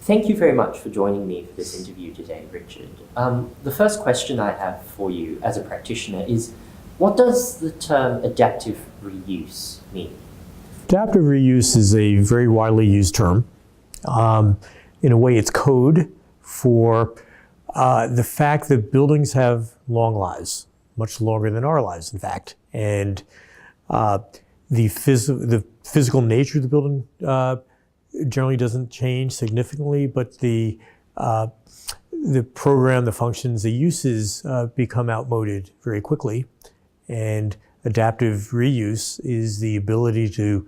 Thank you very much for joining me for this interview today, Richard. The first question I have for you as a practitioner is, what does the term adaptive reuse mean? Adaptive reuse is a very widely used term. In a way, it's code for the fact that buildings have long lives, much longer than our lives, in fact. And the physical nature of the building generally doesn't change significantly, but the program, the functions, the uses become outmoded very quickly. And adaptive reuse is the ability to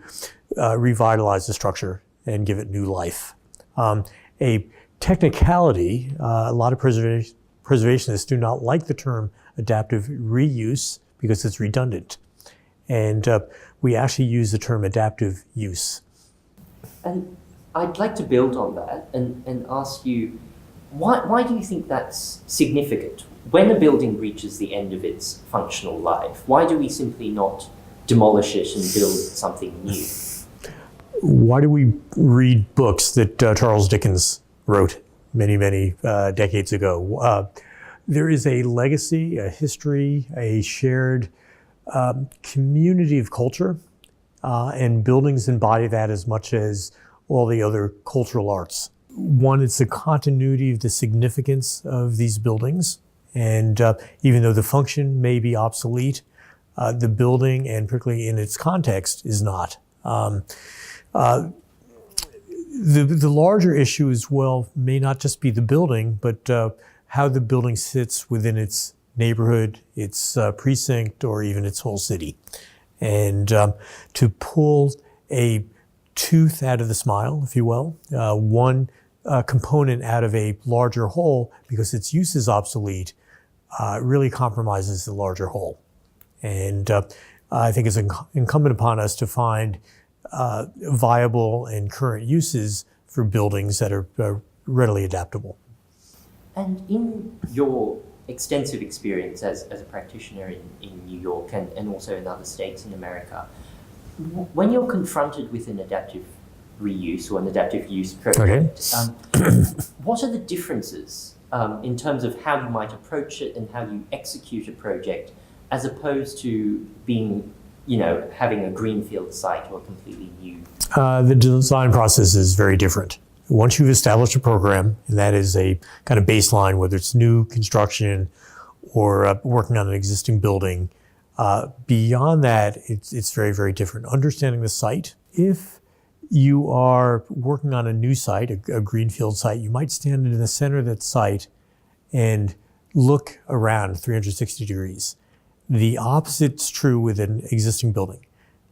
revitalize the structure and give it new life. A technicality, a lot of preservationists do not like the term adaptive reuse because it's redundant. And we actually use the term adaptive use. And I'd like to build on that and ask you, why do you think that's significant? When a building reaches the end of its functional life, why do we simply not demolish it and build something new? Why do we read books that Charles Dickens wrote many, many decades ago? There is a legacy, a history, a shared community of culture, and buildings embody that as much as all the other cultural arts. One, it's the continuity of the significance of these buildings. And even though the function may be obsolete, the building, and particularly in its context, is not. The larger issue as well may not just be the building, but how the building sits within its neighborhood, its precinct, or even its whole city. And to pull a tooth out of the smile, if you will, one component out of a larger whole because its use is obsolete, really compromises the larger whole. And I think it's incumbent upon us to find viable and current uses for buildings that are readily adaptable. And in your extensive experience as a practitioner in New York and also in other states in America, when you're confronted with an adaptive reuse or an adaptive use project, what are the differences in terms of how you might approach it and how you execute a project, as opposed to being, having a greenfield site or a completely new? The design process is very different. Once you've established a program, and that is a kind of baseline, whether it's new construction or working on an existing building, beyond that, it's very, very different. Understanding the site. If you are working on a new site, a greenfield site, you might stand in the center of that site and look around 360 degrees. The opposite's true with an existing building.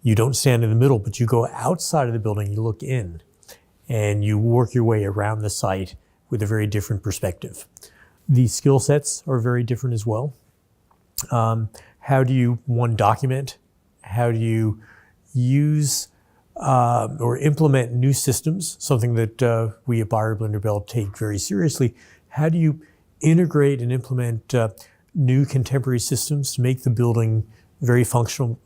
You don't stand in the middle, but you go outside of the building, you look in, and you work your way around the site with a very different perspective. The skill sets are very different as well. How do you, one, document? How do you use or implement new systems, something that we at Beyer Belle take very seriously? How do you integrate and implement new contemporary systems to make the building very functional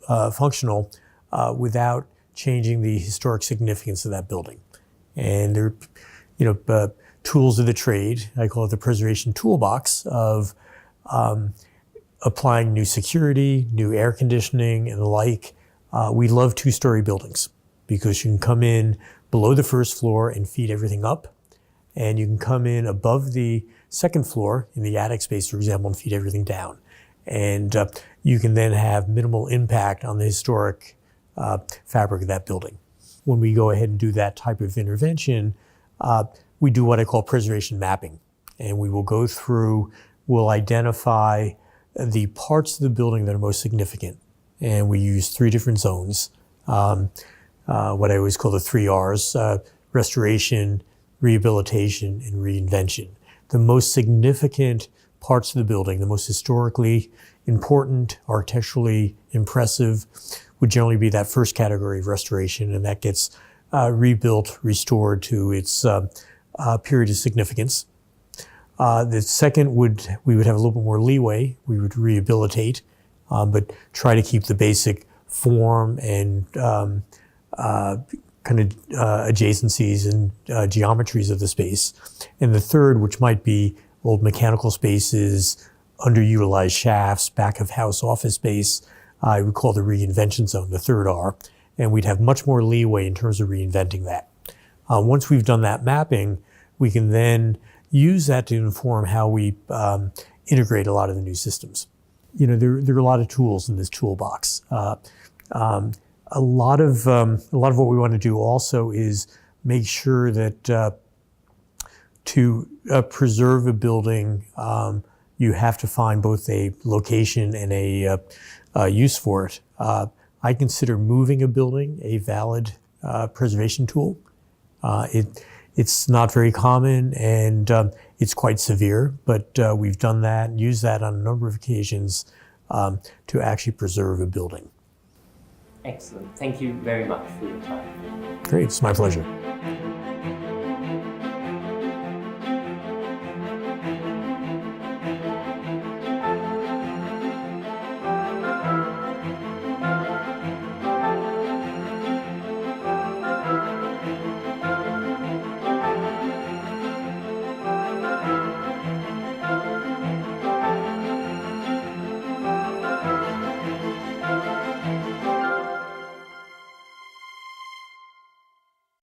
without changing the historic significance of that building? And there are, tools of the trade. I call it the preservation toolbox of applying new security, new air conditioning, and the like. We love two-story buildings because you can come in below the first floor and feed everything up, and you can come in above the second floor in the attic space, for example, and feed everything down. And you can then have minimal impact on the historic fabric of that building. When we go ahead and do that type of intervention, we do what I call preservation mapping. And we will go through, we'll identify the parts of the building that are most significant. And we use 3 different zones, what I always call the 3 R's, restoration, rehabilitation, and reinvention. The most significant parts of the building, the most historically important, architecturally impressive, would generally be that first category of restoration, and that gets rebuilt, restored to its period of significance. The second we would have a little bit more leeway. We would rehabilitate, but try to keep the basic form and kind of adjacencies and geometries of the space. And the third, which might be old mechanical spaces, underutilized shafts, back of house office space, I would call the reinvention zone, the third R. And we'd have much more leeway in terms of reinventing that. Once we've done that mapping, we can then use that to inform how we integrate a lot of the new systems. You know, there are a lot of tools in this toolbox. A lot of what we want to do also is make sure that to preserve a building, you have to find both a location and a use for it. I consider moving a building a valid preservation tool. It's not very common and it's quite severe, but we've done that and used that on a number of occasions to actually preserve a building. Excellent. Thank you very much for your time. Great, it's my pleasure.